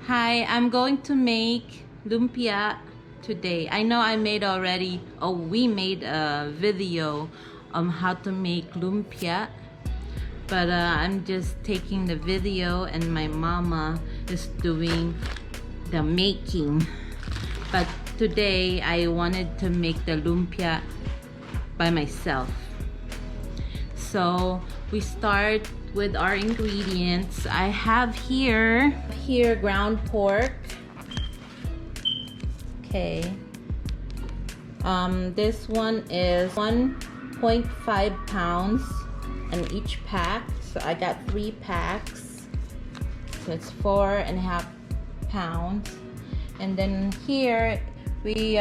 Hi, I'm going to make lumpia today. I know I made already, we made a video on how to make lumpia, but I'm just taking the video and my mama is doing the making. But today I wanted to make the lumpia by myself. So we start with our ingredients. I have here ground pork. Okay. This one is 1.5 pounds in each pack. So I got 3 packs. So it's 4.5 pounds. And then here we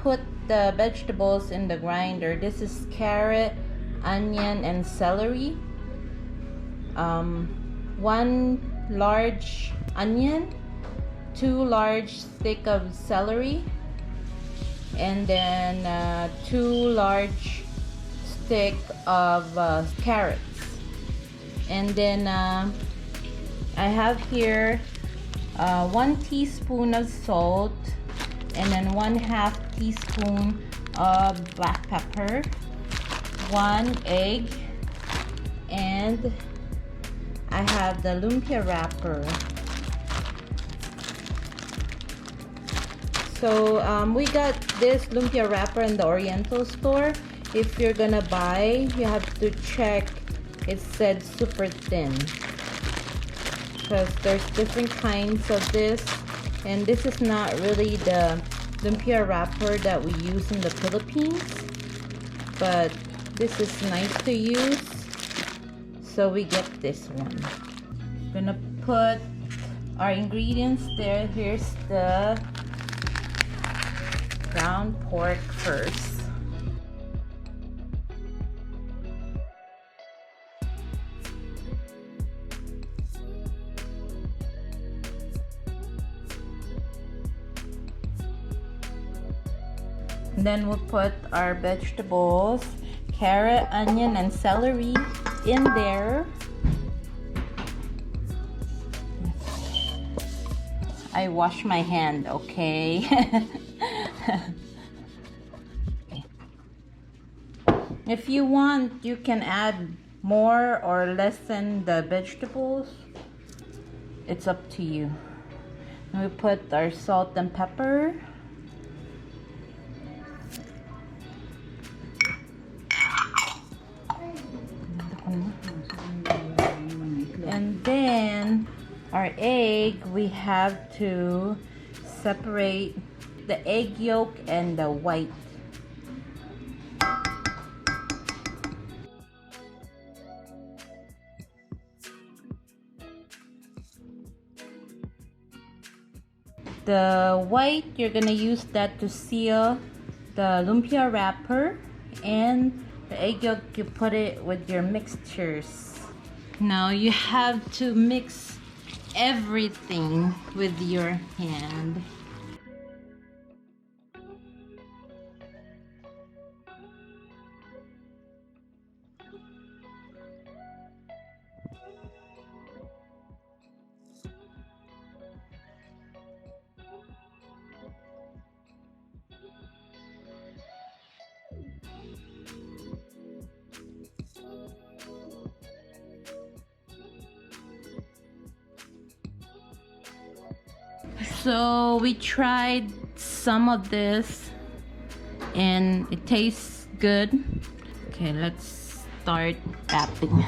put the vegetables in the grinder. This is carrot, onion, and celery. 1 large onion, 2 large stick of celery, and then 2 large stick of carrots. And then I have here 1 teaspoon of salt, and then 1/2 teaspoon of black pepper, 1 egg, and I have the lumpia wrapper. So we got this lumpia wrapper in the Oriental store. If you're gonna buy, you have to check. It said super thin, because there's different kinds of this, and this is not really the lumpia wrapper that we use in the Philippines, but this is nice to use, so we get this one. Gonna put our ingredients there. Here's the ground pork first. Then we'll put our vegetables, carrot, onion, and celery in there. I wash my hand, okay? If you want, you can add more or lessen the vegetables. It's up to you. And we put our salt and pepper. And then our egg, we have to separate the egg yolk and the white. The white, you're gonna use that to seal the lumpia wrapper, and the egg yolk, you put it with your mixtures. Now you have to mix everything with your hand. So we tried some of this and it tastes good. Okay, let's start wrapping.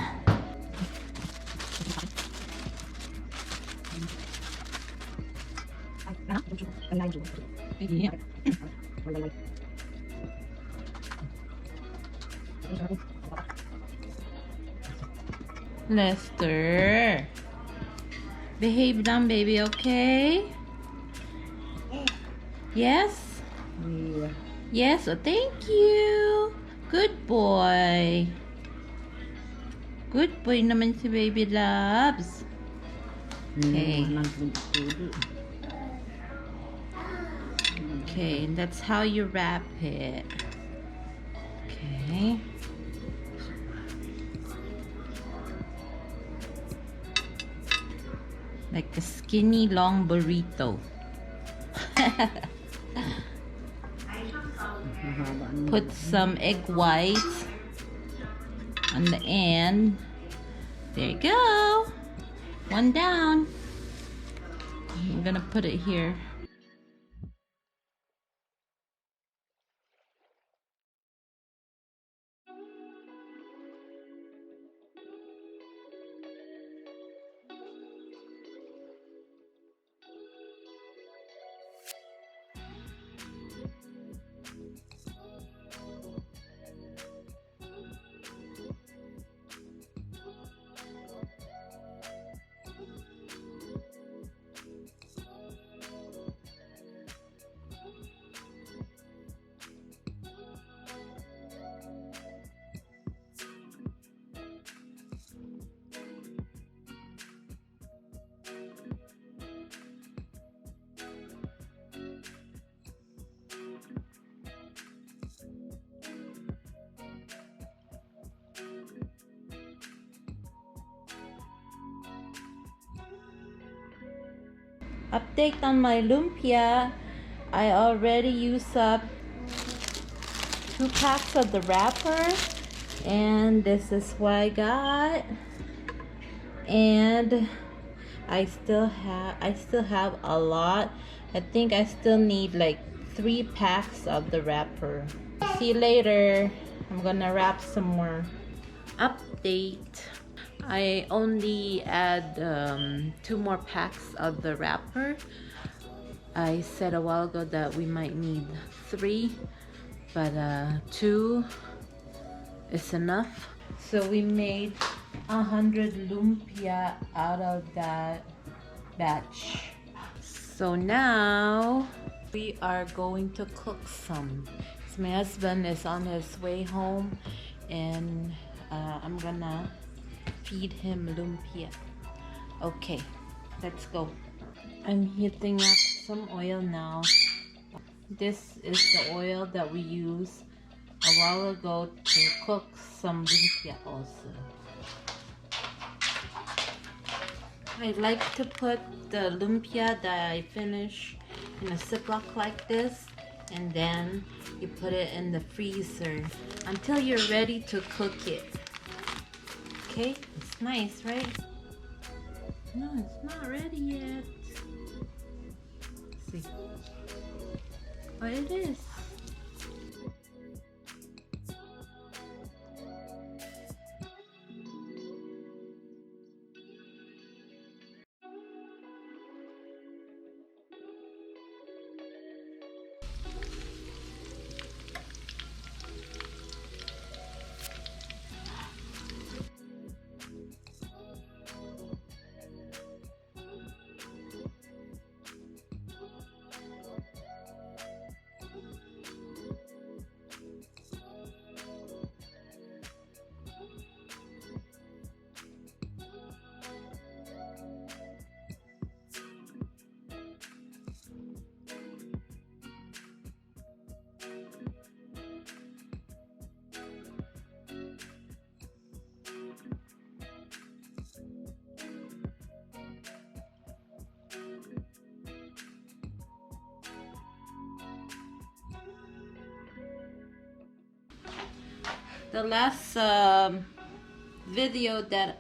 Lester, behave down, baby, okay? Yes? Yeah. Yes, oh, thank you. Good boy. Good boy naman si Baby Loves. Okay. Okay, that's how you wrap it. Okay. Like a skinny long burrito. Put some egg whites on the end. There you go. One down. I'm gonna put it here. Update on my lumpia. I already used up 2 packs of the wrapper, and this is what I got. And I still have a lot. I think I still need like 3 packs of the wrapper. See you later. I'm gonna wrap some more. Update. I only add 2 more packs of the wrapper. I said a while ago that we might need 3, but 2 is enough. So we made 100 lumpia out of that batch. So now we are going to cook some. So my husband is on his way home, and I'm gonna feed him lumpia. Okay, let's go. I'm heating up some oil now. This is the oil that we used a while ago to cook some lumpia also. I like to put the lumpia that I finish in a Ziploc like this, and then you put it in the freezer until you're ready to cook it. Okay, it's nice, right? No, it's not ready yet. Let's see. Oh, it is. The last video that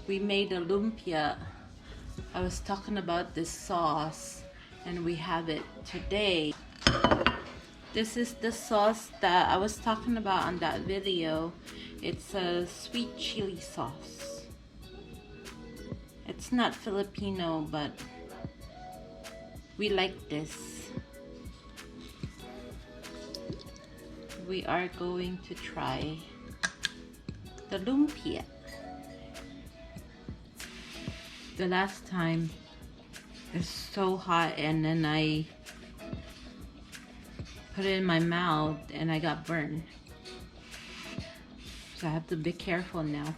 we made a lumpia, I was talking about this sauce, and we have it today. This is the sauce that I was talking about on that video. It's a sweet chili sauce. It's not Filipino, but we like this. We are going to try the lumpia. The last time it's so hot, and then I put it in my mouth and I got burned. So I have to be careful now.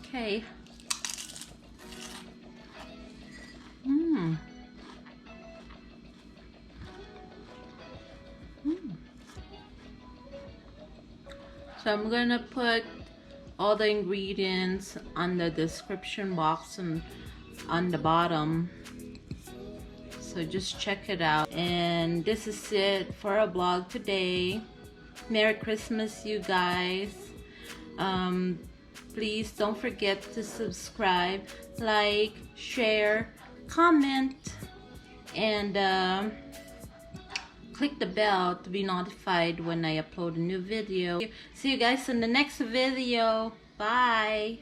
Okay. So I'm gonna put all the ingredients on the description box and on the bottom, so just check it out. And this is it for a vlog today. Merry Christmas, you guys. Please don't forget to subscribe, like, share, comment, and click the bell to be notified when I upload a new video. See you guys in the next video. Bye.